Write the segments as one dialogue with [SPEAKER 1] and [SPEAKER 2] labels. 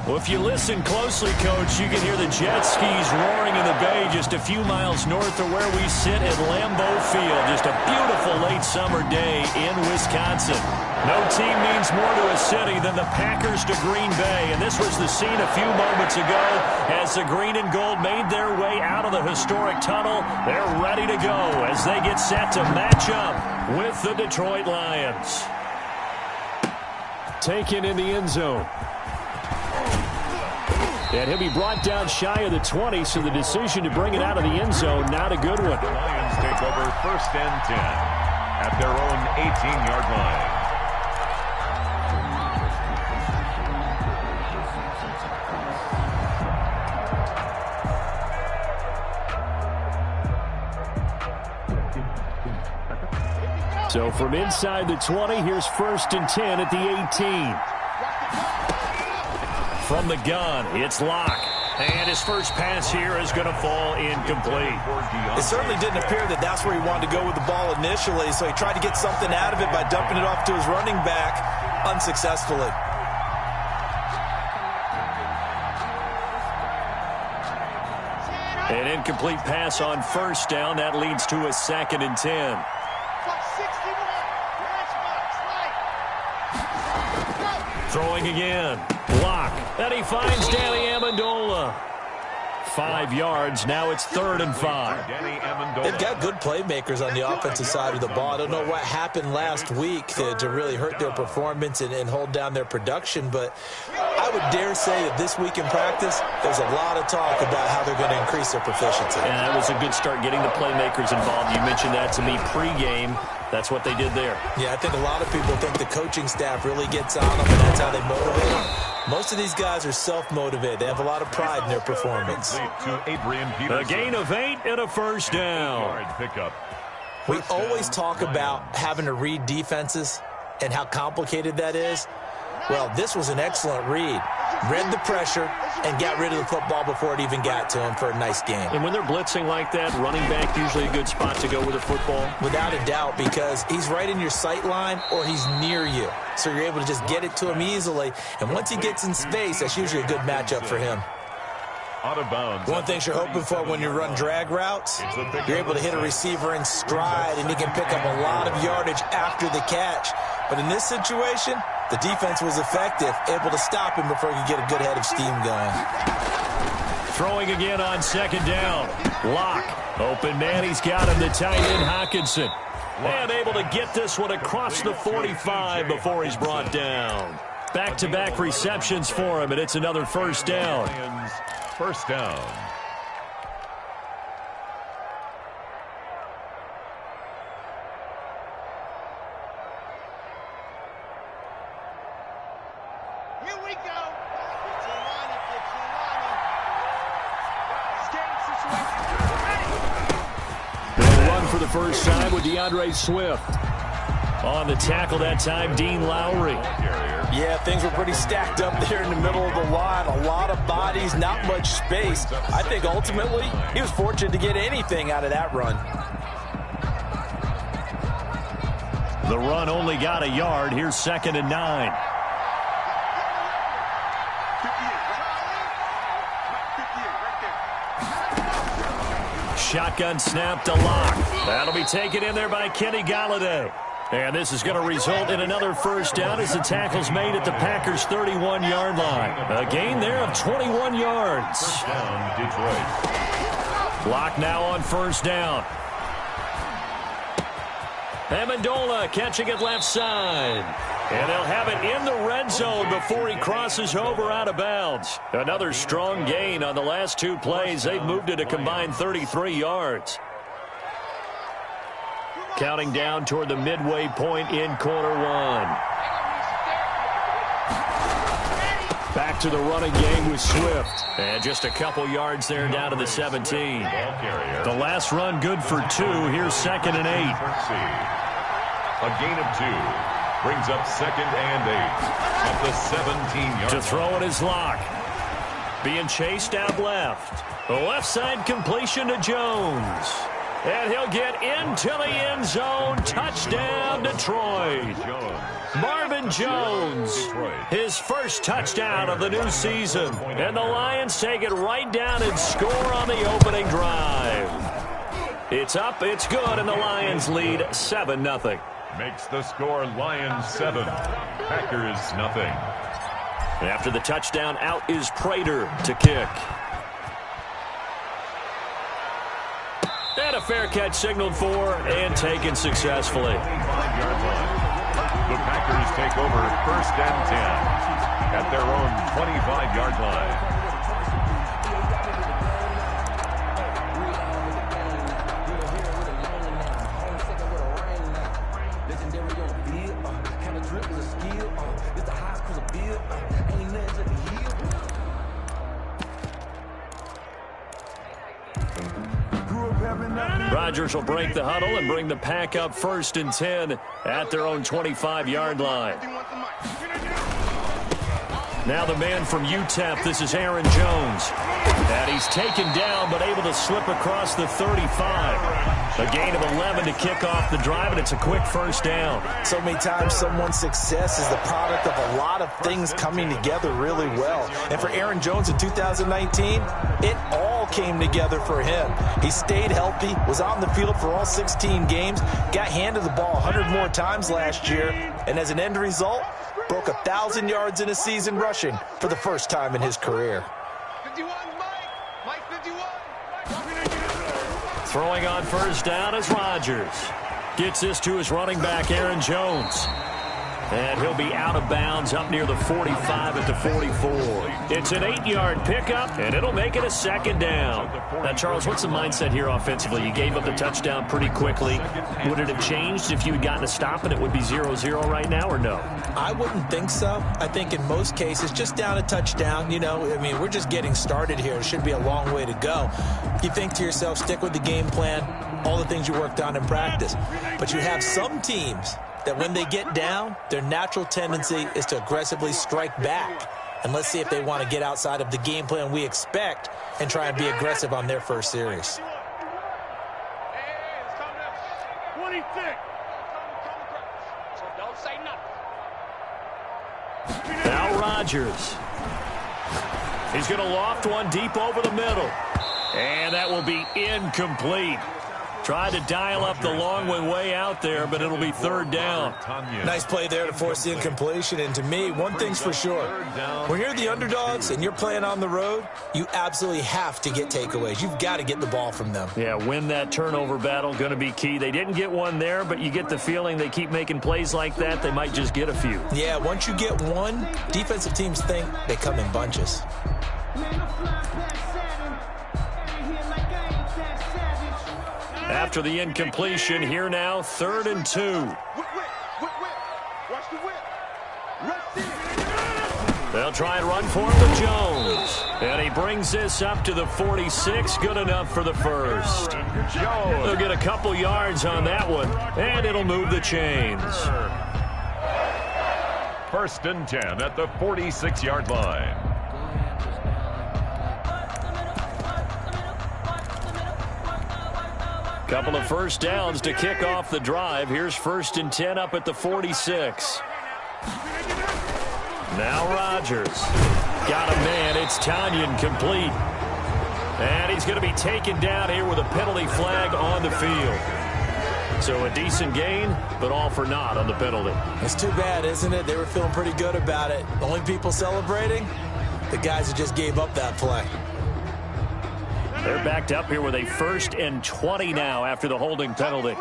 [SPEAKER 1] Well, if you listen closely, Coach, you can hear the jet skis roaring in the bay just a few miles north of where we sit at Lambeau Field. Just a beautiful late summer day in Wisconsin. No team means more to a city than the Packers to Green Bay, and this was the scene a few moments ago as the green and gold made their way out of the historic tunnel. They're ready to go as they get set to match up with the Detroit Lions. Taken in the end zone. And he'll be brought down shy of the 20, so the decision to bring it out of the end zone, not a good one.
[SPEAKER 2] The Lions take over 1st and 10 at their own 18-yard line.
[SPEAKER 1] So from inside the 20, here's 1st and 10 at the 18. From the gun, it's Locke. And his first pass here is going to fall incomplete.
[SPEAKER 3] It certainly didn't appear that that's where he wanted to go with the ball initially, so he tried to get something out of it by dumping it off to his running back unsuccessfully.
[SPEAKER 1] An incomplete pass on 1st down. That leads to a 2nd and 10. Throwing again. Block. And he finds Danny Amendola. 5 yards. Now it's 3rd and 5.
[SPEAKER 3] They've got good playmakers on the offensive side of the ball. I don't know what happened last week to really hurt their performance and hold down their production, but I would dare say that this week in practice, there's a lot of talk about how they're going to increase their proficiency.
[SPEAKER 1] And that was a good start getting the playmakers involved. You mentioned that to me pregame. That's what they did there.
[SPEAKER 3] Yeah, I think a lot of people think the coaching staff really gets on them, and that's how they motivate them. Most of these guys are self-motivated. They have a lot of pride in their performance.
[SPEAKER 1] A gain of 8 and a 1st down.
[SPEAKER 3] We always talk about having to read defenses and how complicated that is. Well, this was an excellent read. Read the pressure and got rid of the football before it even got to him for a nice game.
[SPEAKER 1] And when they're blitzing like that, running back usually a good spot to go with the football?
[SPEAKER 3] Without a doubt, because he's right in your sight line or he's near you. So you're able to just get it to him easily. And once he gets in space, that's usually a good matchup for him. One thing you're hoping for when you run drag routes, you're able to hit a receiver in stride, and he can pick up a lot of yardage after the catch. But in this situation, the defense was effective, able to stop him before he could get a good head of steam going.
[SPEAKER 1] Throwing again on 2nd down. Locke. Open man, he's got him, the tight end Hockenson. And able to get this one across the 45 before he's brought down. Back-to-back receptions for him, and it's another 1st down.
[SPEAKER 2] 1st down.
[SPEAKER 4] Here we go.
[SPEAKER 1] They'll run for the first time with DeAndre Swift. On the tackle that time, Dean Lowry.
[SPEAKER 3] Yeah, things were pretty stacked up there in the middle of the line. A lot of bodies, not much space. I think ultimately he was fortunate to get anything out of that run.
[SPEAKER 1] The run only got a yard. Here's 2nd and 9. Shotgun snap to Locke. That'll be taken in there by Kenny Golladay. And this is going to result in another 1st down as the tackle's made at the Packers' 31-yard line. A gain there of 21 yards.
[SPEAKER 2] First down, Detroit.
[SPEAKER 1] Locke now on 1st down. Amendola catching it left side. And they'll have it in the red zone before he crosses over out of bounds. Another strong gain on the last 2 plays. They've moved it a combined 33 yards. Counting down toward the midway point in quarter 1. Back to the running game with Swift. And just a couple yards there down to the 17. The last run good for 2. Here's 2nd and 8.
[SPEAKER 2] A gain of 2. Brings up 2nd and 8 at the 17-yard.
[SPEAKER 1] To throw it is Locke. Being chased out left. The left side completion to Jones. And he'll get into the end zone. Touchdown, Detroit. Marvin Jones, his first touchdown of the new season. And the Lions take it right down and score on the opening drive. It's up, it's good, and the Lions lead 7-0.
[SPEAKER 2] Makes the score Lions 7, Packers 0.
[SPEAKER 1] After the touchdown, out is Prater to kick. And a fair catch signaled for and taken successfully.
[SPEAKER 2] The Packers take over 1st and 10 at their own 25-yard line.
[SPEAKER 1] Rodgers will break the huddle and bring the Pack up 1st and 10 at their own 25-yard line. Now the man from UTEP, this is Aaron Jones. And he's taken down but able to slip across the 35. A gain of 11 to kick off the drive, and it's a quick first down.
[SPEAKER 3] So many times someone's success is the product of a lot of things coming together really well. And for Aaron Jones in 2019, it all came together for him. He stayed healthy, was on the field for all 16 games, got handed the ball 100 more times last year, and as an end result, broke 1,000 yards in a season rushing for the first time in his career.
[SPEAKER 4] 51, Mike 51.
[SPEAKER 1] Throwing on first down is Rodgers. Gets this to his running back, Aaron Jones. And he'll be out of bounds up near the 45 at the 44. It's an 8-yard pickup, and it'll make it a 2nd down. Now, Charles, what's the mindset here offensively? You gave up the touchdown pretty quickly. Would it have changed if you had gotten a stop and it would be 0-0 right now, or no?
[SPEAKER 3] I wouldn't think so. I think in most cases, just down a touchdown, you know, I mean, we're just getting started here. It should be a long way to go. You think to yourself, stick with the game plan, all the things you worked on in practice. But you have some teams that when they get down, their natural tendency is to aggressively strike back. And let's see if they want to get outside of the game plan we expect and try and be aggressive on their first series.
[SPEAKER 1] Now Rodgers. He's going to loft one deep over the middle. And that will be incomplete. Tried to dial up the long one way out there, but it'll be 3rd down.
[SPEAKER 3] Nice play there to force the incompletion. And to me, one thing's for sure. When you're the underdogs and you're playing on the road, you absolutely have to get takeaways. You've got to get the ball from them.
[SPEAKER 1] Yeah, win that turnover battle, going to be key. They didn't get one there, but you get the feeling they keep making plays like that, they might just get a few.
[SPEAKER 3] Yeah, once you get one, defensive teams think they come in bunches.
[SPEAKER 1] After the incompletion, here now, 3rd and 2.
[SPEAKER 4] Watch the whip.
[SPEAKER 1] They'll try and run for it with Jones. And he brings this up to the 46. Good enough for the first. They'll get a couple yards on that one, and it'll move the chains.
[SPEAKER 2] 1st and 10 at the 46-yard line.
[SPEAKER 1] Couple of first downs to kick off the drive. Here's 1st and 10 up at the 46. Now Rodgers. Got a man. It's Tanyan complete. And he's going to be taken down here with a penalty flag on the field. So a decent gain, but all for naught on the penalty.
[SPEAKER 3] It's too bad, isn't it? They were feeling pretty good about it. The only people celebrating, the guys who just gave up that play.
[SPEAKER 1] They're backed up here with a 1st and 20 now after the holding penalty.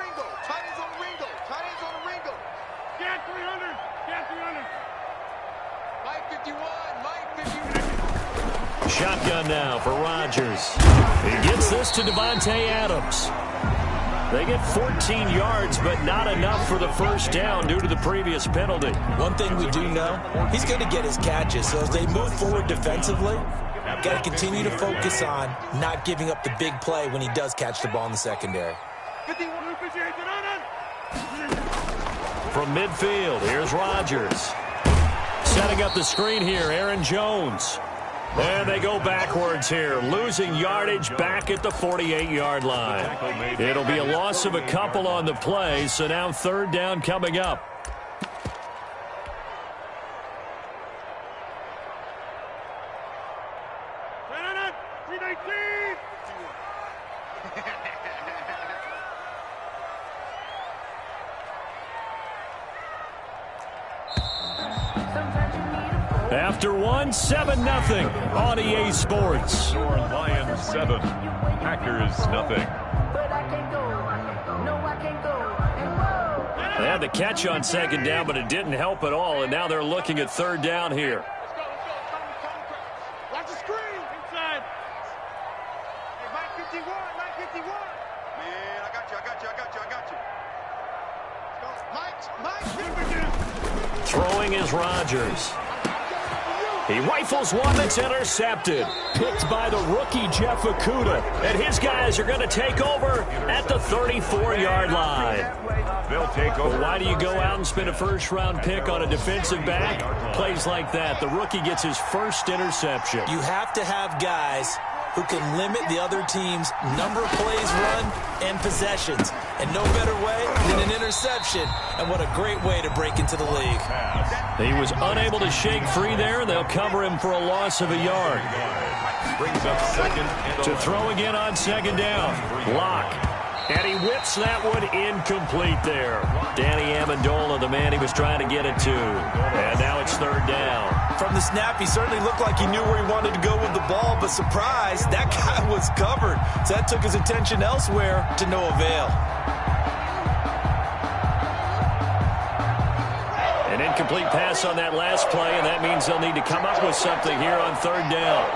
[SPEAKER 1] Shotgun now for Rodgers. He gets this to Devontae Adams. They get 14 yards, but not enough for the first down due to the previous penalty.
[SPEAKER 3] One thing we do know, he's going to get his catches. So as they move forward defensively, got to continue to focus on not giving up the big play when he does catch the ball in the secondary.
[SPEAKER 1] From midfield, here's Rodgers. Setting up the screen here, Aaron Jones. And they go backwards here, losing yardage back at the 48-yard line. It'll be a loss of a couple on the play, so now third down coming up. After one, 7-0 on EA Sports.
[SPEAKER 2] Score Lions 7, Packers nothing.
[SPEAKER 1] They had the catch on second down, but it didn't help at all, and now they're looking at third down here.
[SPEAKER 4] Let's go. Watch the screen. Inside. Hey, Mike 51. Man, I got you. Let's go. Mike.
[SPEAKER 1] Throwing is Rodgers. He rifles one that's intercepted. Picked by the rookie, Jeff Okudah. And his guys are going to take over at the 34-yard line.
[SPEAKER 2] They'll take over.
[SPEAKER 1] Well, why do you go out and spend a first-round pick on a defensive back? Plays like that. The rookie gets his first interception.
[SPEAKER 3] You have to have guys who can limit the other team's number of plays run and possessions. And no better way than an interception. And what a great way to break into the league.
[SPEAKER 1] He was unable to shake free there. They'll cover him for a loss of a yard.
[SPEAKER 2] Brings up second.
[SPEAKER 1] To throw again on second down. Lock. And he whips that one incomplete there. Danny Amendola, the man he was trying to get it to. And now it's third down.
[SPEAKER 3] From the snap, he certainly looked like he knew where he wanted to go with the ball, but surprise, that guy was covered. So that took his attention elsewhere to no avail.
[SPEAKER 1] An incomplete pass on that last play, and that means they'll need to come up with something here on third down.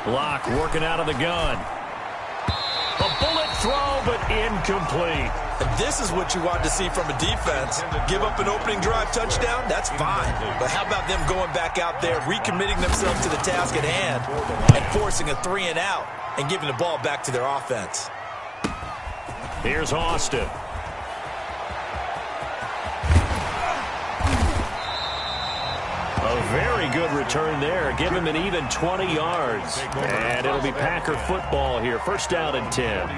[SPEAKER 1] Lock working out of the gun. A bullet throw, but incomplete.
[SPEAKER 3] And this is what you want to see from a defense. Give up an opening drive touchdown, that's fine. But how about them going back out there, recommitting themselves to the task at hand, and forcing a 3-and-out and giving the ball back to their offense.
[SPEAKER 1] Here's Austin. A very good return there. Give him an even 20 yards. And it'll be Packer football here. First down and 10.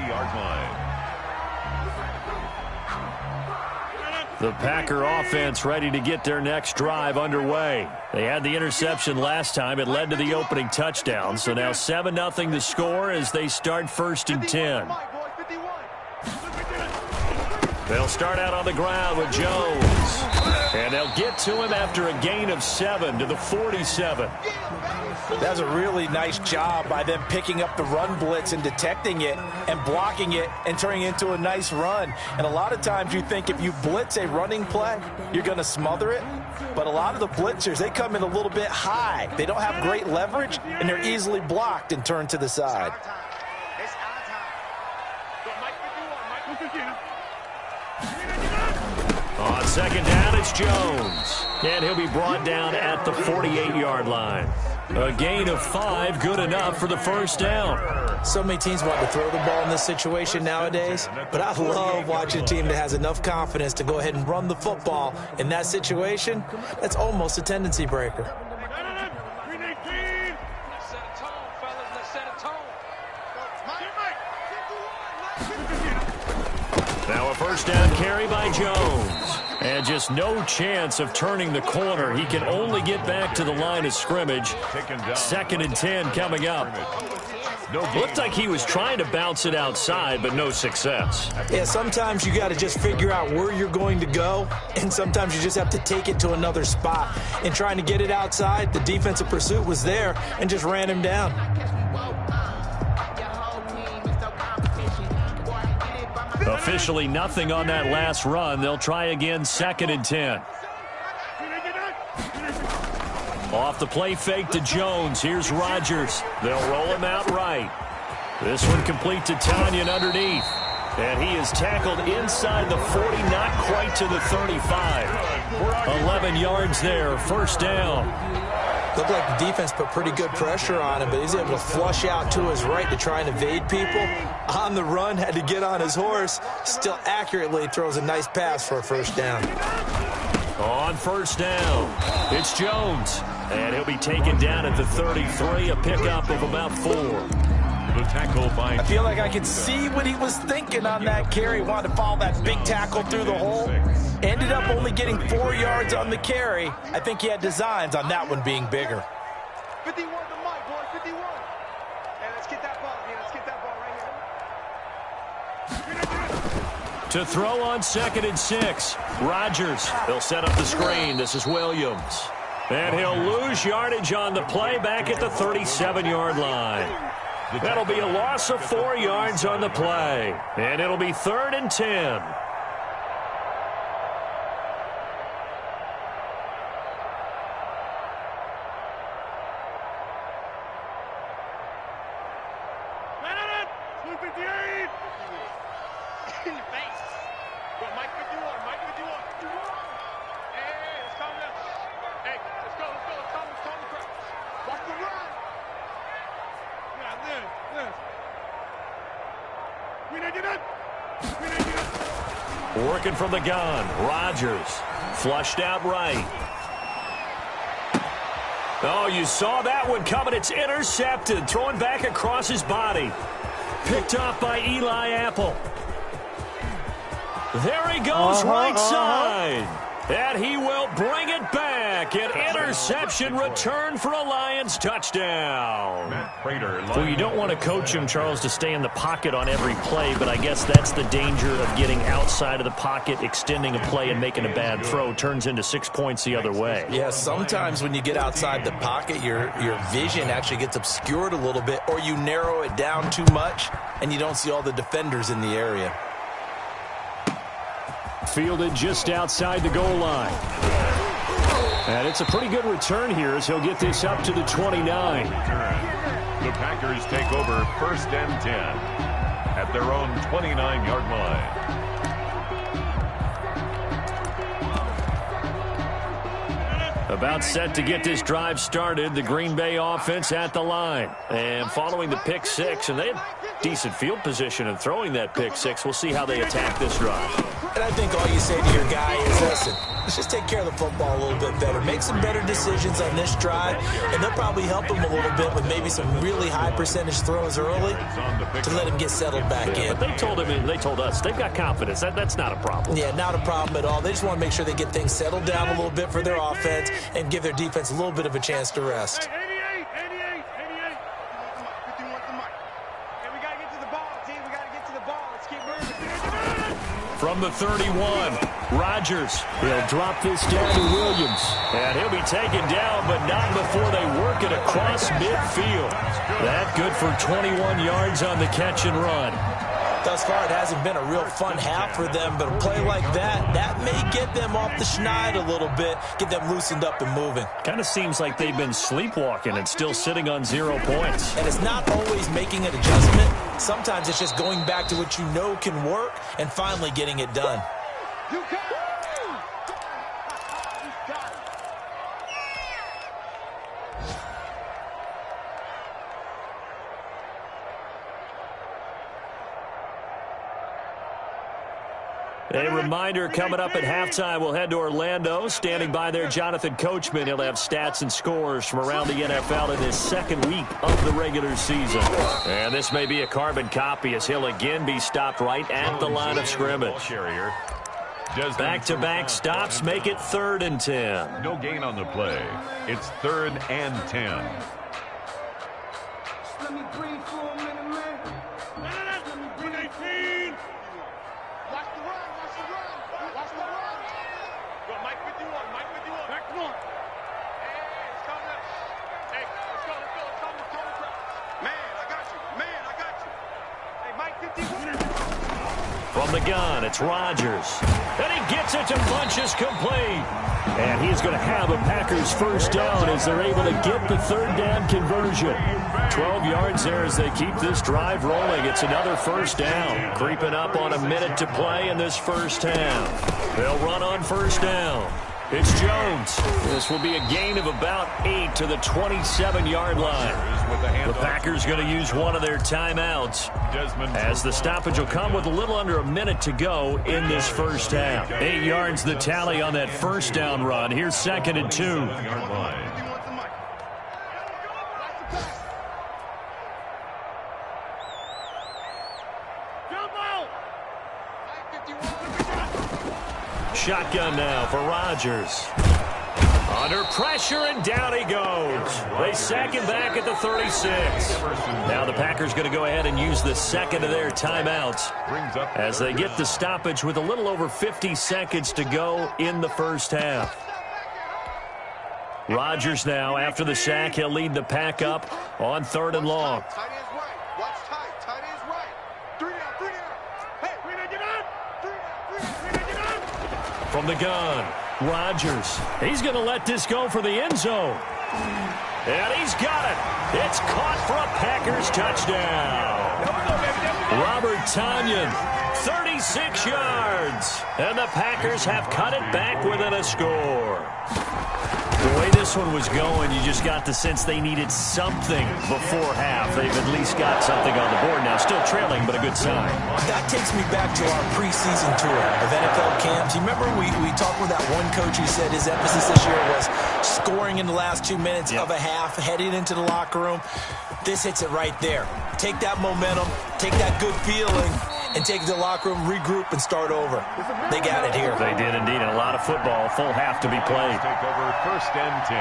[SPEAKER 1] The Packer offense ready to get their next drive underway. They had the interception last time. It led to the opening touchdown. So now 7-0 the score as they start first and 10. They'll start out on the ground with Jones. And they'll get to him after a gain of 7 to the 47.
[SPEAKER 3] That's a really nice job by them picking up the run blitz and detecting it and blocking it and turning it into a nice run. And a lot of times you think if you blitz a running play, you're going to smother it. But a lot of the blitzers, they come in a little bit high. They don't have great leverage, and they're easily blocked and turned to the side.
[SPEAKER 1] On second down, it's Jones. And he'll be brought down at the 48-yard line. A gain of 5, good enough for the first down.
[SPEAKER 3] So many teams want to throw the ball in this situation nowadays, but I love watching a team that has enough confidence to go ahead and run the football. In that situation, that's almost a tendency breaker.
[SPEAKER 1] Now a first down carry by Jones. And just no chance of turning the corner. He can only get back to the line of scrimmage. Second and 10 coming up. Looked like he was trying to bounce it outside, but no success.
[SPEAKER 3] Yeah, sometimes you got to just figure out where you're going to go, and sometimes you just have to take it to another spot. In trying to get it outside, the defensive pursuit was there and just ran him down.
[SPEAKER 1] Officially nothing on that last run. They'll try again, second and 10. Off the play fake to Jones. Here's Rodgers. They'll roll him out right. This one complete to Tanyan underneath. And he is tackled inside the 40, not quite to the 35. 11 yards there, first down.
[SPEAKER 3] Looked like the defense put pretty good pressure on him, but he's able to flush out to his right to try and evade people. On the run, had to get on his horse. Still accurately throws a nice pass for a first down.
[SPEAKER 1] On first down, it's Jones. And he'll be taken down at the 33, a pickup of about 4.
[SPEAKER 2] The tackle by...
[SPEAKER 3] I feel like I could see what he was thinking on that carry. Wanted to follow that big tackle through the hole. Ended up only getting 4 yards on the carry. I think he had designs on that one being bigger.
[SPEAKER 4] 51 to Mike, boy, 51. Hey, let's get that ball. Yeah, let's get that ball right here.
[SPEAKER 1] To throw on 2nd and 6. Rodgers. He'll set up the screen. This is Williams. And he'll lose yardage on the play back at the 37-yard line. That'll be a loss of 4 yards on the play. And it'll be 3rd and 10.
[SPEAKER 4] In your face. Go, Mike 51, Mike 51. Hey, let's calm down. Hey, let's go. Let's calm the crowd. Watch the run. Yeah, this. We didn't get it.
[SPEAKER 1] Working from the gun. Rodgers. Flushed out right. Oh, you saw that one coming. It's intercepted. Throwing back across his body. Picked off by Eli Apple. There he goes, right side. And he will bring it back. An interception return for a Lions touchdown. Well, you don't want to coach him, Charles, to stay in the pocket on every play, but I guess that's the danger of getting outside of the pocket, extending a play, and making a bad throw. Turns into 6 points the other way.
[SPEAKER 3] Yeah, sometimes when you get outside the pocket, your vision actually gets obscured a little bit, or you narrow it down too much, and you don't see all the defenders in the area.
[SPEAKER 1] Fielded just outside the goal line. And it's a pretty good return here as he'll get this up to the 29.
[SPEAKER 2] The Packers take over 1st and 10 at their own 29-yard line.
[SPEAKER 1] About set to get this drive started, the Green Bay offense at the line. And following the pick 6, and they had decent field position in throwing that pick 6. We'll see how they attack this drive.
[SPEAKER 3] And I think all you say to your guy is, listen, let's just take care of the football a little bit better. Make some better decisions on this drive, and they'll probably help him a little bit with maybe some really high percentage throws early to let him get settled back in.
[SPEAKER 1] But they told him, and they told us, they've got confidence. That's not a problem.
[SPEAKER 3] Yeah, not a problem at all. They just want to make sure they get things settled down a little bit for their offense and give their defense a little bit of a chance to rest.
[SPEAKER 4] 88. 51 to Mike. Hey, we got to get to the ball, team. We got to get to the ball. Let's keep moving.
[SPEAKER 1] From the 31, Rodgers. He'll drop this down to Williams. And he'll be taken down, but not before they work it across midfield. That good for 21 yards on the catch and run.
[SPEAKER 3] Thus far, it hasn't been a real fun half for them, but a play like that may get them off the schneid a little bit, get them loosened up and moving.
[SPEAKER 1] Kind of seems like they've been sleepwalking and still sitting on 0 points.
[SPEAKER 3] And it's not always making an adjustment. Sometimes it's just going back to what you know can work and finally getting it done.
[SPEAKER 4] You got it.
[SPEAKER 1] A reminder coming up at halftime, we'll head to Orlando. Standing by there, Jonathan Coachman. He'll have stats and scores from around the NFL in his 2nd week of the regular season. And this may be a carbon copy as he'll again be stopped right at the line of scrimmage. Back-to-back stops make it 3rd and 10.
[SPEAKER 2] No gain on the play. It's 3rd and 10.
[SPEAKER 4] Let me breathe for a minute, man. 118. Watch the run. Go, Mike 51. Back north. Hey, it's coming up. Hey, let's go. Let's calm the crowd. Man, I got you. Hey, Mike 51.
[SPEAKER 1] From the gun, it's Rodgers. And he gets it to Funchess complete. And he's going to have a Packers 1st down as they're able to get the 3rd down conversion. 12 yards there as they keep this drive rolling. It's another 1st down. Creeping up on a minute to play in this 1st half. They'll run on 1st down. It's Jones. This will be a gain of about 8 to the 27-yard line. The Packers going to use one of their timeouts, as the stoppage will come with a little under a minute to go in this first half. 8 yards the tally on that first down run. Here's 2nd and 2. Shotgun now for Rodgers. Under pressure, and down he goes. They sack him back at the 36. Now the Packers going to go ahead and use the second of their timeouts as they get the stoppage with a little over 50 seconds to go in the first half. Rodgers now, after the sack, he'll lead the pack up on 3rd and long. From the gun, Rodgers. He's going to let this go for the end zone. And he's got it. It's caught for a Packers touchdown. Robert Tonyan, 36 yards. And the Packers have cut it back within a score. The way this one was going, you just got the sense they needed something before half. They've at least got something on the board now. Still trailing, but a good sign.
[SPEAKER 3] That takes me back to our preseason tour of NFL camps. You remember we talked with that one coach who said his emphasis this year was scoring in the last 2 minutes of a half, heading into the locker room. This hits it right there. Take that momentum, take that good feeling, and take it to the locker room, regroup, and start over. They got it here.
[SPEAKER 1] They did indeed. And a lot of football, full half to be played.
[SPEAKER 2] Take over 1st and 10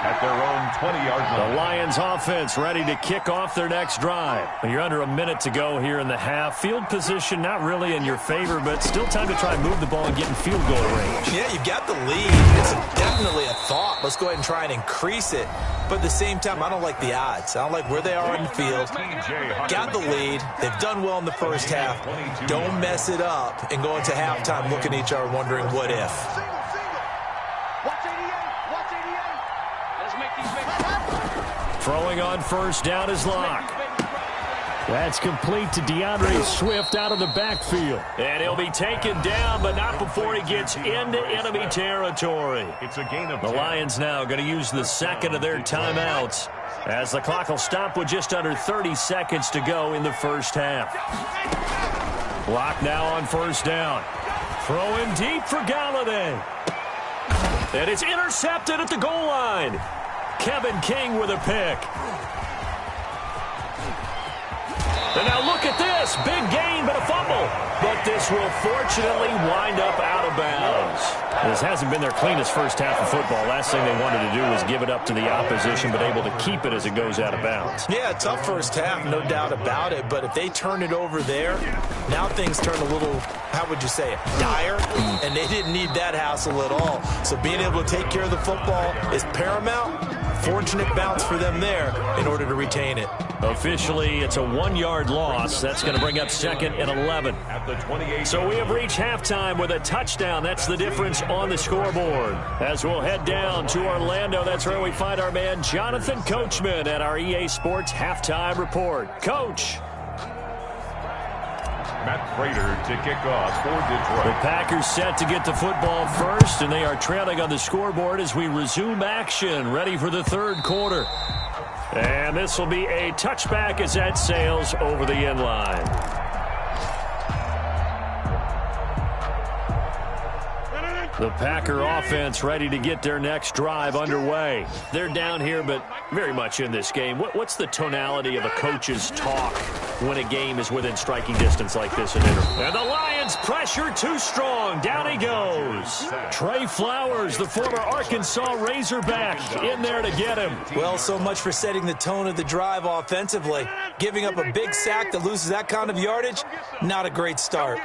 [SPEAKER 2] at their own 20-yard line.
[SPEAKER 1] The Lions offense ready to kick off their next drive. You're under a minute to go here in the half. Field position not really in your favor, but still time to try and move the ball and get in field goal range.
[SPEAKER 3] Yeah, you've got the lead. It's definitely a thought. Let's go ahead and try and increase it. But at the same time, I don't like the odds. I don't like where they are in the field. Got the lead. They've done well in the first half. Don't mess it up and go into halftime looking at each other wondering what if.
[SPEAKER 1] Throwing on 1st down is Locke. That's complete to DeAndre Swift out of the backfield. And he'll be taken down, but not before he gets into enemy territory.
[SPEAKER 2] It's a gain of 10.
[SPEAKER 1] The Lions now going to use the second of their timeouts as the clock will stop with just under 30 seconds to go in the first half. Locke now on 1st down. Throwing deep for Galladay. And it's intercepted at the goal line. Kevin King with a pick. And now look at this. Big gain, but a fumble. But this will fortunately wind up out of bounds. This hasn't been their cleanest first half of football. Last thing they wanted to do was give it up to the opposition, but able to keep it as it goes out of bounds.
[SPEAKER 3] Yeah, tough first half, no doubt about it. But if they turn it over there, now things turn a little, how would you say it, dire. And they didn't need that hassle at all. So being able to take care of the football is paramount. Fortunate bounce for them there in order to retain it.
[SPEAKER 1] Officially, it's a 1-yard loss. That's going to bring up 2nd and 11.
[SPEAKER 2] At the 28.
[SPEAKER 1] So we have reached halftime with a touchdown. That's the difference on the scoreboard. As we'll head down to Orlando, that's where we find our man Jonathan Coachman at our EA Sports Halftime Report. Coach.
[SPEAKER 2] Matt Prater to kick off for Detroit.
[SPEAKER 1] The Packers set to get the football first, and they are trailing on the scoreboard as we resume action, ready for the 3rd quarter. And this will be a touchback as that sails over the end line. The Packer offense ready to get their next drive underway. They're down here, but very much in this game. What's the tonality of a coach's talk when a game is within striking distance like this? And the Lions pressure too strong. Down he goes. Trey Flowers, the former Arkansas Razorback, in there to get him.
[SPEAKER 3] Well, so much for setting the tone of the drive offensively. Giving up a big sack that loses that kind of yardage, not a great start.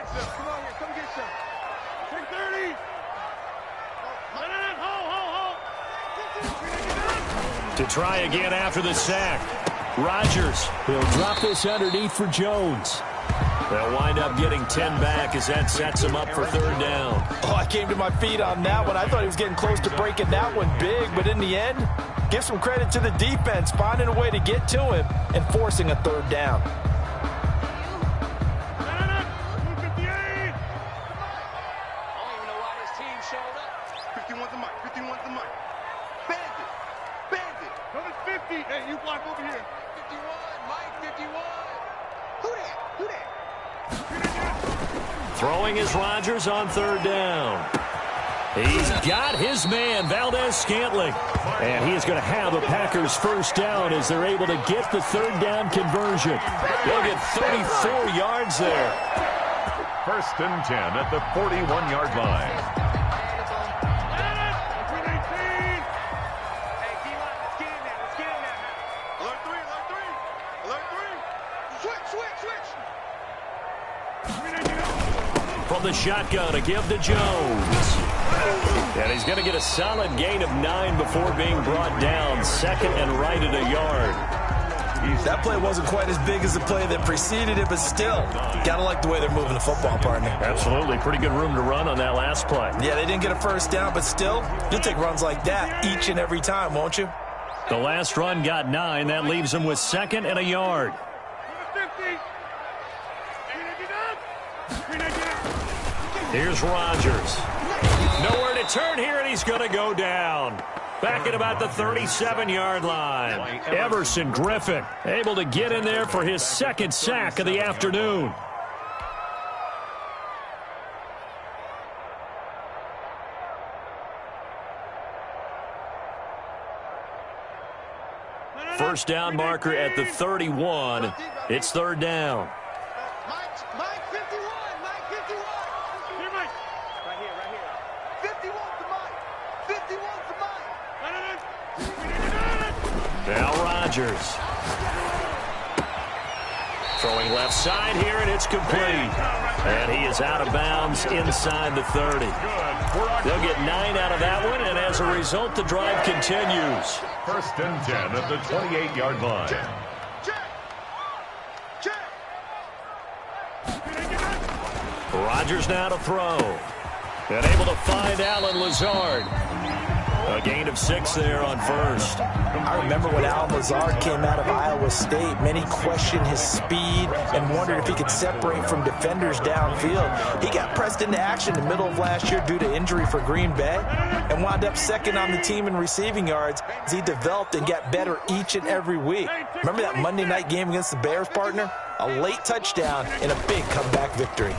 [SPEAKER 1] To try again after the sack. Rodgers, he'll drop this underneath for Jones. They'll wind up getting 10 back as that sets him up for 3rd down.
[SPEAKER 3] Oh, I came to my feet on that one. I thought he was getting close to breaking that one big, but in the end, give some credit to the defense, finding a way to get to him and forcing a 3rd down.
[SPEAKER 4] feet. Hey, you block over here. 51, Mike 51. Who that? Who that?
[SPEAKER 1] Throwing is Rodgers on third down. He's got his man, Valdez-Scantling. And he is going to have the Packers first down as they're able to get the third down conversion. They'll get 34 yards there.
[SPEAKER 2] First and 10 at the 41-yard line.
[SPEAKER 1] From the shotgun, a give to Jones. And he's going to get a solid gain of 9 before being brought down. Second and right at a yard.
[SPEAKER 3] That play wasn't quite as big as the play that preceded it, but still, got to like the way they're moving the football, partner.
[SPEAKER 1] Absolutely. Pretty good room to run on that last play.
[SPEAKER 3] Yeah, they didn't get a first down, but still, you'll take runs like that each and every time, won't you?
[SPEAKER 1] The last run got 9. That leaves him with second and a yard. Here's Rodgers. Nowhere to turn here, and he's going to go down. Back at about the 37-yard line. Everson Griffin able to get in there for his second sack of the afternoon. First down marker at the 31. It's third down.
[SPEAKER 4] Mike 51. Mike 51. Here, Mike. Right here, right here. 51 to Mike. 51 to Mike.
[SPEAKER 1] Now Rodgers. Throwing left side here, and it's complete. And he is out of bounds inside the 30. They'll get 9 out of that one, and as a result, the drive continues.
[SPEAKER 2] First and 10 at the 28-yard line.
[SPEAKER 1] Rodgers now to throw. And able to find Alan Lazard. A gain of 6 there on first.
[SPEAKER 3] I remember when Alan Lazard came out of Iowa State, many questioned his speed and wondered if he could separate from defenders downfield. He got pressed into action in the middle of last year due to injury for Green Bay and wound up second on the team in receiving yards as he developed and got better each and every week. Remember that Monday night game against the Bears, partner? A late touchdown and a big comeback victory.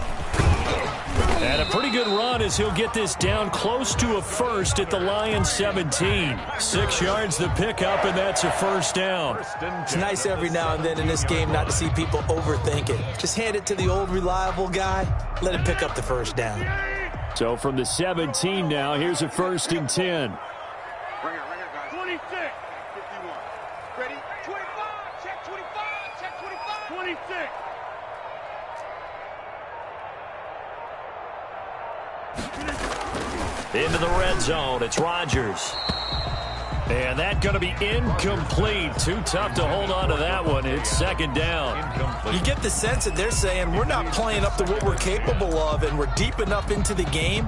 [SPEAKER 1] And a pretty good run as he'll get this down close to a first at the Lions 17. 6 yards the pickup, and that's a first down.
[SPEAKER 3] It's nice every now and then in this game not to see people overthink it. Just hand it to the old reliable guy. Let him pick up the first down.
[SPEAKER 1] So from the 17 now, here's a first and 10.
[SPEAKER 4] Right here, guys. 26. 51. Ready? 25. Check 25. Check 25. 26.
[SPEAKER 1] Into the red zone. It's Rodgers. And that's going to be incomplete. Too tough to hold on to that one. It's second down.
[SPEAKER 3] You get the sense that they're saying we're not playing up to what we're capable of, and we're deep enough into the game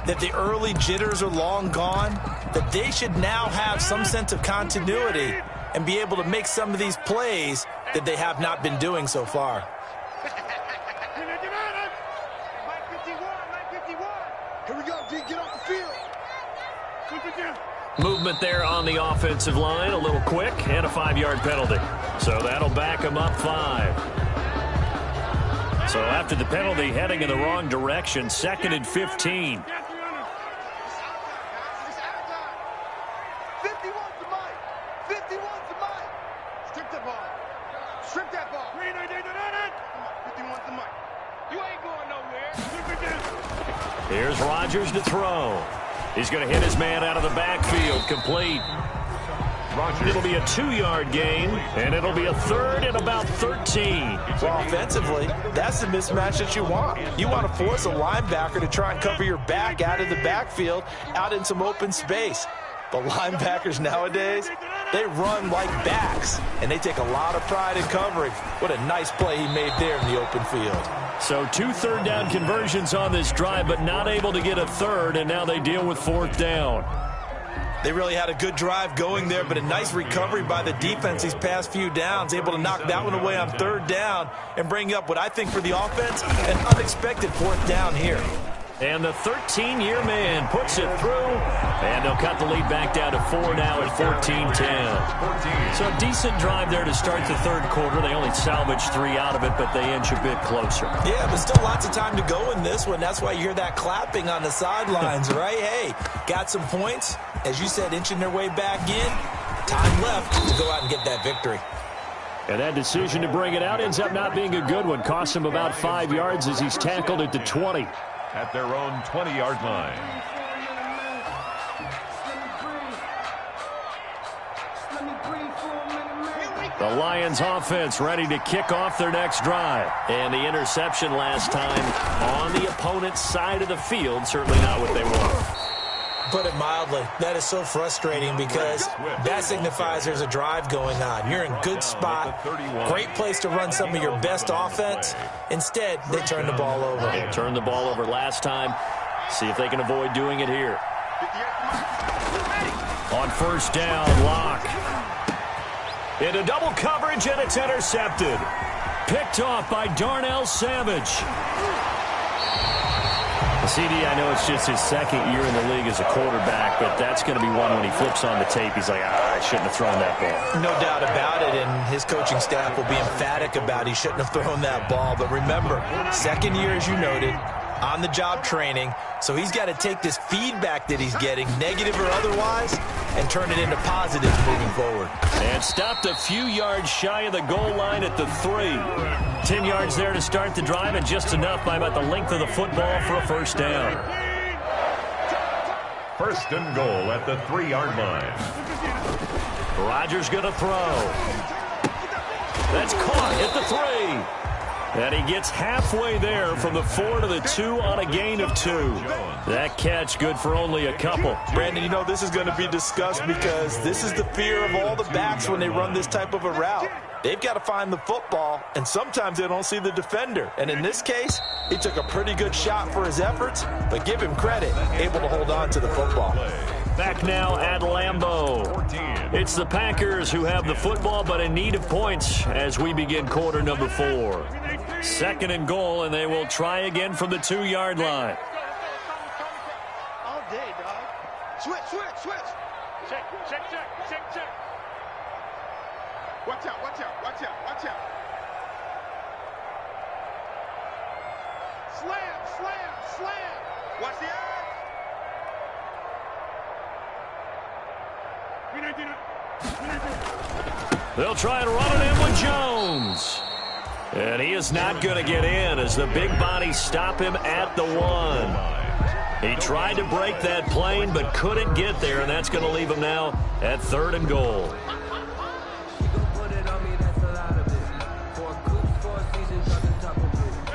[SPEAKER 3] that the early jitters are long gone, that they should now have some sense of continuity and be able to make some of these plays that they have not been doing so far.
[SPEAKER 4] Here we go, D. Get off the field.
[SPEAKER 1] Movement there on the offensive line, a little quick, and a 5-yard penalty. So that'll back him up 5. So after the penalty, heading in the wrong direction, second and 15.
[SPEAKER 4] 51 to Mike. 51 to Mike. Strip that ball. Strip that ball. 51 to Mike. You ain't going nowhere.
[SPEAKER 1] Here's Rodgers to throw. He's going to hit his man out of the backfield, complete. It'll be a 2-yard gain, and it'll be a third and about 13.
[SPEAKER 3] Well, offensively, that's the mismatch that you want. You want to force a linebacker to try and cover your back out of the backfield, out in some open space. But linebackers nowadays, they run like backs, and they take a lot of pride in covering. What a nice play he made there in the open field.
[SPEAKER 1] So 2 third-down conversions on this drive, but not able to get a third, and now they deal with 4th down.
[SPEAKER 3] They really had a good drive going there, but a nice recovery by the defense these past few downs, able to knock that one away on 3rd down and bring up what I think for the offense, an unexpected 4th down here.
[SPEAKER 1] And the 13-year man puts it through, and they'll cut the lead back down to 4 now at 14-10. So a decent drive there to start the third quarter. They only salvaged 3 out of it, but they inch a bit closer. Yeah, but still lots of time to go in this one. That's why you hear that clapping on the sidelines, right? Hey, got some points. As you said, inching their way back in. Time left to go out and get that victory. And that decision to bring it out ends up not being a good one. Costs him about 5 yards as he's tackled at the 20.
[SPEAKER 2] At their own 20-yard line.
[SPEAKER 1] The Lions offense ready to kick off their next drive. And the interception last time on the opponent's side of the field. Certainly not what they want.
[SPEAKER 3] Put it mildly, that is so frustrating because that signifies there's a drive going on. You're in good spot, great place to run some of your best offense. Instead, they turn the ball over.
[SPEAKER 1] They turned the ball over last time. See if they can avoid doing it here. On first down, Locke. Into double coverage, and it's intercepted. Picked off by Darnell Savage. CD, I know it's just his second year in the league as a quarterback, but that's going to be one when he flips on the tape. He's like, I shouldn't have thrown that ball.
[SPEAKER 3] No doubt about it, and his coaching staff will be emphatic about he shouldn't have thrown that ball. But remember, second year, as you noted, on-the-job training, so he's got to take this feedback that he's getting, negative or otherwise, and turn it into positive moving forward.
[SPEAKER 1] And stopped a few yards shy of the goal line at the 3. 10 yards there to start the drive, and just enough by about the length of the football for a first down.
[SPEAKER 2] First and goal at the 3-yard line.
[SPEAKER 1] Rodgers going to throw. That's caught at the 3. And he gets halfway there from the 4 to the 2 on a gain of 2. That catch good for only a couple.
[SPEAKER 3] Brandon, you know this is going to be discussed because this is the fear of all the backs when they run this type of a route. They've got to find the football, and sometimes they don't see the defender. And in this case, he took a pretty good shot for his efforts, but give him credit, able to hold on to the football.
[SPEAKER 1] Back now at Lambeau. It's the Packers who have the football, but in need of points as we begin quarter number 4. Second and goal, and they will try again from the 2-yard line.
[SPEAKER 4] All day, dog. Switch. Check. Watch out. Slam. Watch the eyes.
[SPEAKER 1] They'll try and run it in with Jones. And he is not going to get in as the big bodies stop him at the 1. He tried to break that plane but couldn't get there, and that's going to leave him now at 3rd and goal.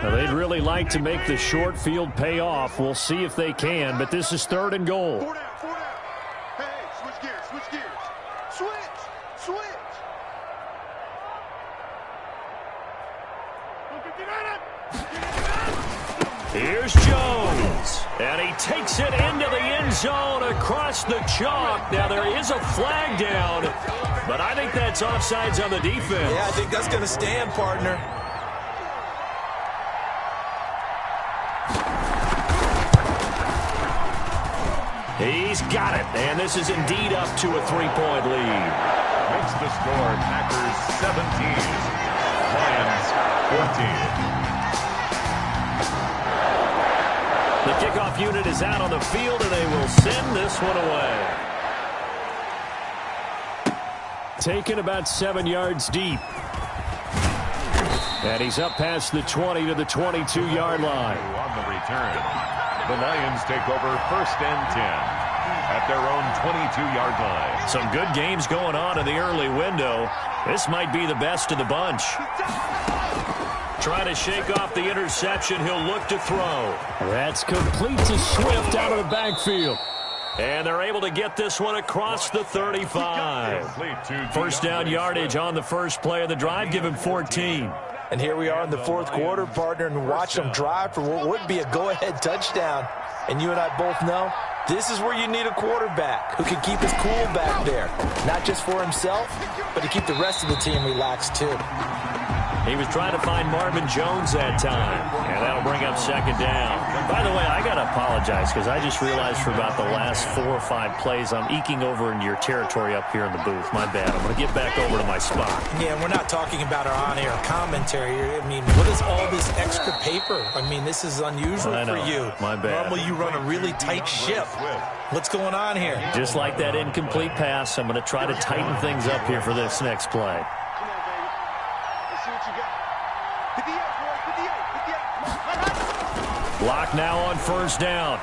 [SPEAKER 1] Now, they'd really like to make the short field pay off. We'll see if they can, but this is 3rd and goal.
[SPEAKER 4] 4 down. Hey, switch gears. Switch.
[SPEAKER 1] Here's Jones, and he takes it into the end zone across the chalk. Now, there is a flag down, but I think that's offsides on the defense.
[SPEAKER 3] Yeah, I think that's going to stand, partner.
[SPEAKER 1] He's got it, and this is indeed up to a 3-point lead.
[SPEAKER 2] Makes the score Packers 17, Lions 14.
[SPEAKER 1] The kickoff unit is out on the field, and they will send this one away. Taken about 7 yards deep. And he's up past the 20 to the 22-yard line.
[SPEAKER 2] On the return, the Lions take over first and 10 at their own 22-yard line.
[SPEAKER 1] Some good games going on in the early window. This might be the best of the bunch. Trying to shake off the interception. He'll look to throw. That's complete to Swift out of the backfield. And they're able to get this one across the 35. First down yardage on the first play of the drive. Give him 14.
[SPEAKER 3] And here we are in the 4th quarter, partner, and watch them drive for what would be a go-ahead touchdown. And you and I both know this is where you need a quarterback who can keep his cool back there. Not just for himself, but to keep the rest of the team relaxed too.
[SPEAKER 1] He was trying to find Marvin Jones that time, and that'll bring up second down. By the way, I got to apologize because I just realized for about the last 4 or 5 plays, I'm eking over into your territory up here in the booth. My bad. I'm going to get back over to my spot.
[SPEAKER 3] Yeah, we're not talking about our on-air commentary here. I mean, what is all this extra paper? I mean, this is unusual for you.
[SPEAKER 1] My bad.
[SPEAKER 3] Normally you run a really tight ship. What's going on here?
[SPEAKER 1] Just like that incomplete pass, I'm going to try to tighten things up here for this next play. Lock now on first down.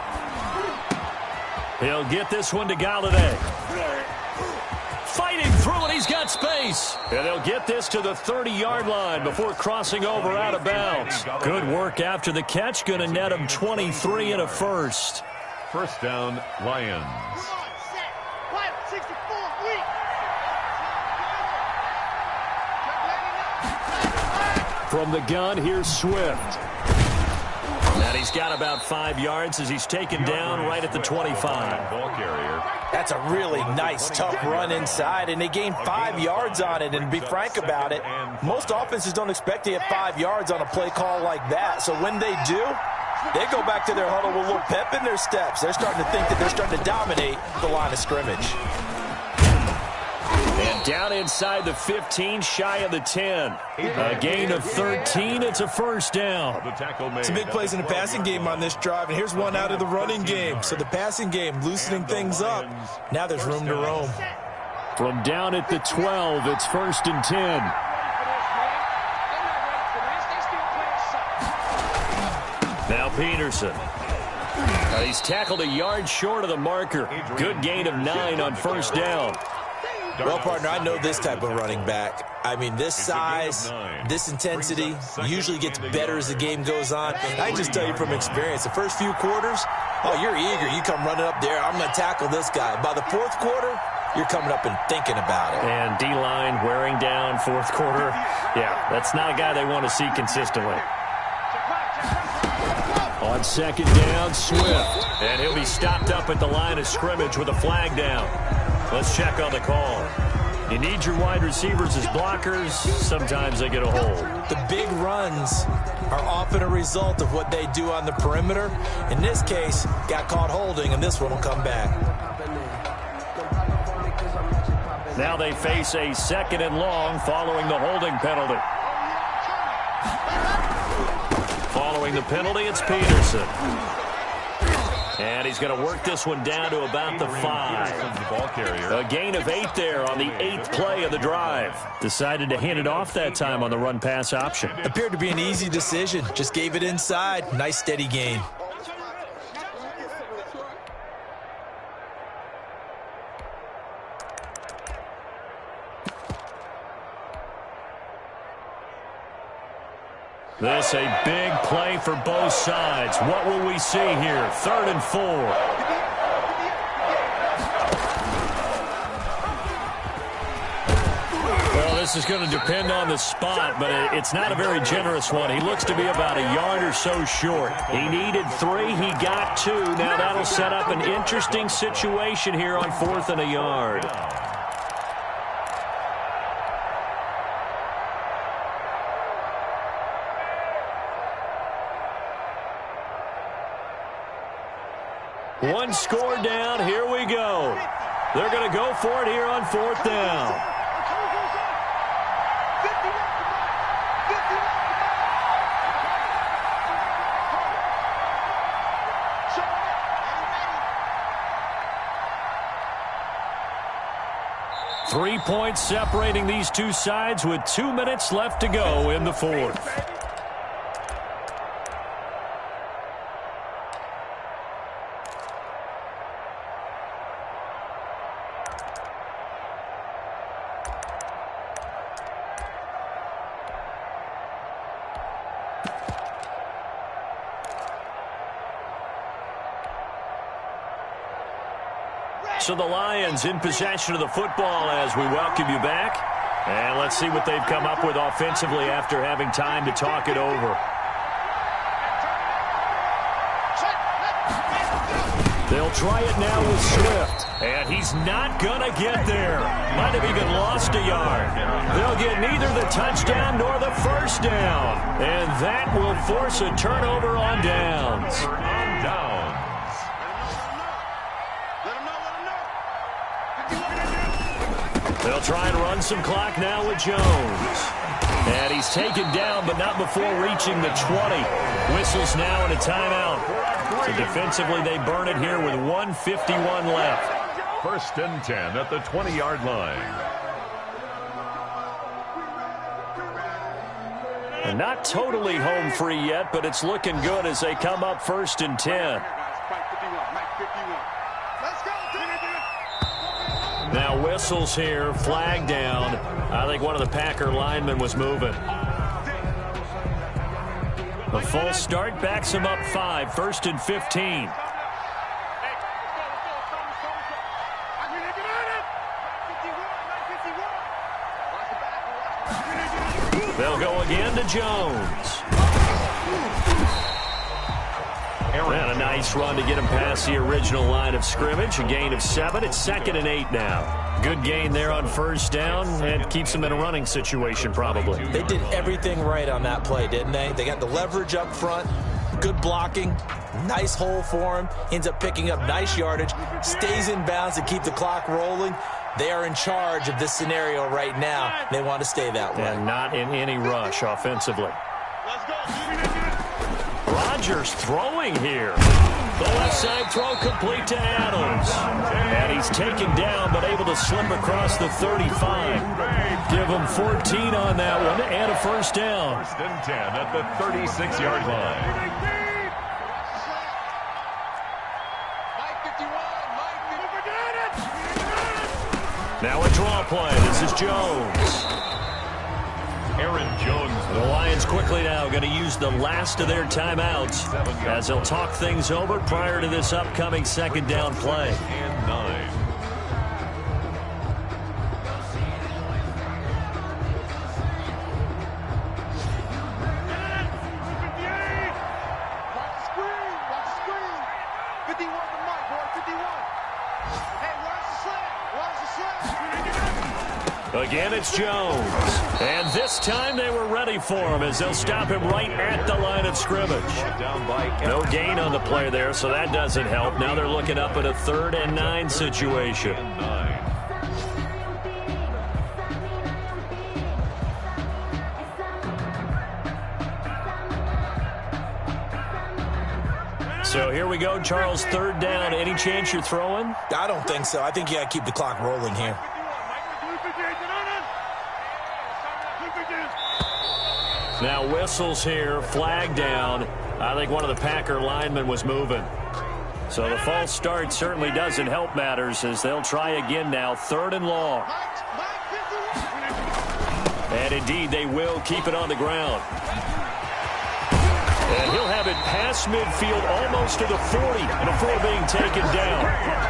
[SPEAKER 1] He'll get this one to Galladay. Fighting through it, he's got space. And he'll get this to the 30-yard line before crossing over out of bounds. Good work after the catch. Going to net him 23 and a first.
[SPEAKER 2] First down, Lions.
[SPEAKER 1] From the gun, here's Swift. And he's got about 5 yards as he's taken down right at the 25.
[SPEAKER 2] Ball carrier.
[SPEAKER 3] That's a really nice, tough run inside, and they gained 5 yards on it. And to be frank about it, most offenses don't expect to get 5 yards on a play call like that. So when they do, they go back to their huddle with a little pep in their steps. They're starting to think that they're starting to dominate the line of scrimmage.
[SPEAKER 1] And down inside the 15, shy of the 10. A gain of 13. It's a first down.
[SPEAKER 3] Some big plays in the passing game on this drive, and here's one out of the running game. So the passing game loosening things up. Now there's room to roam.
[SPEAKER 1] From down at the 12, it's first and 10. Now Peterson. He's tackled a yard short of the marker. Good gain of 9 on first down.
[SPEAKER 3] Well, partner, I know this type of running back. I mean, this size, this intensity usually gets better as the game goes on. I can just tell you from experience, the first few quarters, oh, you're eager. You come running up there, I'm going to tackle this guy. By the fourth quarter, you're coming up and thinking about it.
[SPEAKER 1] And D-line wearing down fourth quarter. Yeah, that's not a guy they want to see consistently. On second down, Swift. And he'll be stopped up at the line of scrimmage with a flag down. Let's check on the call. You need your wide receivers as blockers. Sometimes they get a hold.
[SPEAKER 3] The big runs are often a result of what they do on the perimeter. In this case, got caught holding, and this one will come back.
[SPEAKER 1] Now they face a second and long following the holding penalty. Following the penalty, it's Peterson. And he's going to work this one down to about the 5. A gain of 8 there on the 8th play of the drive. Decided to hand it off that time on the run-pass option.
[SPEAKER 3] Appeared to be an easy decision. Just gave it inside. Nice, steady gain.
[SPEAKER 1] This a big play for both sides. What will we see here? 3rd and 4. Well, this is going to depend on the spot, but it's not a very generous one. He looks to be about a yard or so short. He needed 3. He got 2. Now that'll set up an interesting situation here on 4th and a yard. One score down. Here we go. They're going to go for it here on 4th down. Three points separating these two sides with 2 minutes left to go in the 4th. So the Lions in possession of the football as we welcome you back. And let's see what they've come up with offensively after having time to talk it over. They'll try it now with Swift. And he's not going to get there. Might have even lost a yard. They'll get neither the touchdown nor the first down. And that will force a turnover on downs.
[SPEAKER 2] On downs.
[SPEAKER 1] They'll try and run some clock now with Jones. And he's taken down, but not before reaching the 20. Whistles now and a timeout. So defensively, they burn it here with 1:51 left.
[SPEAKER 2] First and 10 at the 20-yard line.
[SPEAKER 1] And not totally home free yet, but it's looking good as they come up first and 10. Now whistles here, flag down. I think one of the Packer linemen was moving. The false start backs him up 5, first and 15. They'll go again to Jones. And a nice run to get him past the original line of scrimmage. A gain of 7. It's 2nd and 8 now. Good gain there on first down and keeps them in a running situation probably.
[SPEAKER 3] They did everything right on that play, didn't they? They got the leverage up front, good blocking, nice hole for him, ends up picking up nice yardage, stays in bounds to keep the clock rolling. They are in charge of this scenario right now. They want to stay that way.
[SPEAKER 1] And not in any rush offensively. Rodgers throwing here. The left side throw complete to Adams. And he's taken down but able to slip across the 35. Give him 14 on that one and a first down.
[SPEAKER 2] First and 10 at the 36-yard line.
[SPEAKER 1] Now a draw play. This is Jones.
[SPEAKER 2] Aaron Jones.
[SPEAKER 1] The Lions quickly now going to use the last of their timeouts as they'll talk things over prior to this upcoming second down play.
[SPEAKER 2] And 9.
[SPEAKER 1] Again, it's Jones. And this time they were ready for him as they'll stop him right at the line of scrimmage. No gain on the play there, so that doesn't help. Now they're looking up at a 3rd and 9 situation. So here we go, Charles, 3rd down. Any chance you're throwing?
[SPEAKER 3] I don't think so. I think you got to keep the clock rolling here.
[SPEAKER 1] Now whistles here, flag down. I think one of the Packer linemen was moving. So the false start certainly doesn't help matters as they'll try again now, 3rd and long. And indeed, they will keep it on the ground. And he'll have it past midfield almost to the 40 before being taken down.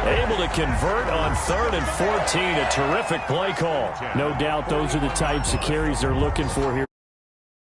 [SPEAKER 1] Able to convert on 3rd and 14. A terrific play call. No doubt those are the types of carries they're looking for here.